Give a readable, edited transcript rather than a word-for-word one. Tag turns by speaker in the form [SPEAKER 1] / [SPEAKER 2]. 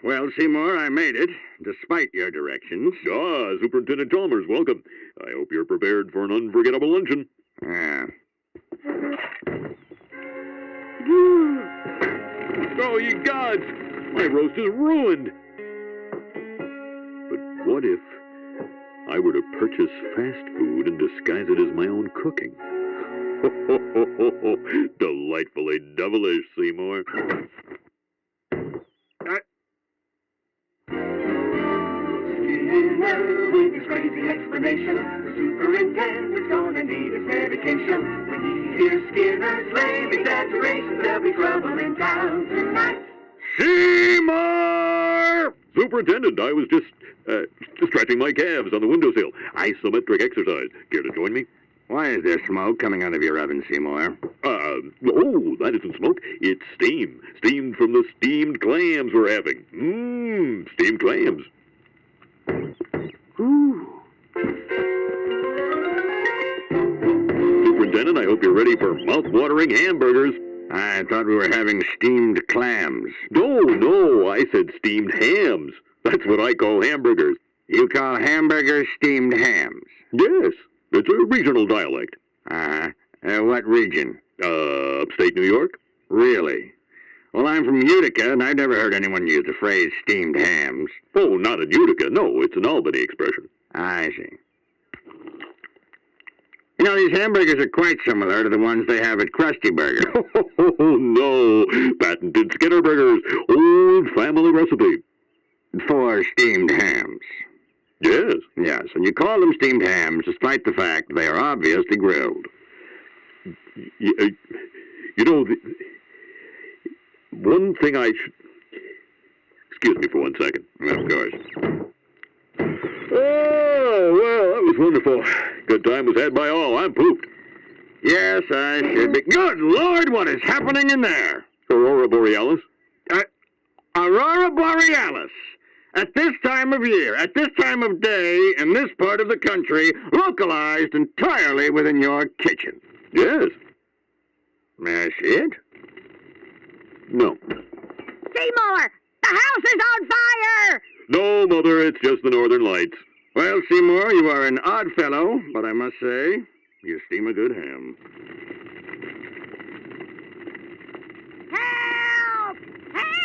[SPEAKER 1] Well, Seymour, I made it, despite your directions.
[SPEAKER 2] Ah, Superintendent Chalmers, welcome. I hope you're prepared for an unforgettable luncheon.
[SPEAKER 1] Yeah.
[SPEAKER 2] Oh, ye gods! My roast is ruined. But what if I were to purchase fast food and disguise it as my own cooking? Delightfully devilish, Seymour.
[SPEAKER 3] Skinner, with his crazy explanation, the superintendent's gonna need his medication. When he hears Skinner's lame exaggeration, there'll be trouble in town tonight.
[SPEAKER 2] Seymour! Superintendent, I was just stretching my calves on the windowsill. Isometric exercise. Care to join me?
[SPEAKER 1] Why is there smoke coming out of your oven, Seymour?
[SPEAKER 2] Oh, that isn't smoke. It's steam. Steam from the steamed clams we're having. Steamed clams.
[SPEAKER 1] Ooh.
[SPEAKER 2] Superintendent, I hope you're ready for mouth-watering hamburgers.
[SPEAKER 1] I thought we were having steamed clams.
[SPEAKER 2] No, I said steamed hams. That's what I call hamburgers.
[SPEAKER 1] You call hamburgers steamed hams?
[SPEAKER 2] Yes, it's a regional dialect.
[SPEAKER 1] What region?
[SPEAKER 2] Upstate New York.
[SPEAKER 1] Really? Well, I'm from Utica, and I've never heard anyone use the phrase steamed hams.
[SPEAKER 2] Oh, not in Utica. No, it's an Albany expression.
[SPEAKER 1] I see. You know, these hamburgers are quite similar to the ones they have at Krusty Burger.
[SPEAKER 2] Oh, no. Patented Skinner Burgers. Old family recipe.
[SPEAKER 1] For steamed hams.
[SPEAKER 2] Yes.
[SPEAKER 1] Yes, and you call them steamed hams despite the fact they are obviously grilled.
[SPEAKER 2] You know, one thing I should... Excuse me for 1 second.
[SPEAKER 1] Of course.
[SPEAKER 2] Oh, well, that was wonderful. Good time was had by all. I'm pooped.
[SPEAKER 1] Yes, I should be. Good Lord, what is happening in there?
[SPEAKER 2] Aurora Borealis?
[SPEAKER 1] Aurora Borealis. At this time of year, at this time of day, in this part of the country, localized entirely within your kitchen.
[SPEAKER 2] Yes.
[SPEAKER 1] May I see it?
[SPEAKER 2] No.
[SPEAKER 4] Seymour! The house is on fire!
[SPEAKER 2] No, Mother, it's just the Northern Lights.
[SPEAKER 1] Well, Seymour, you are an odd fellow, but I must say, you steam a good ham.
[SPEAKER 4] Help! Help!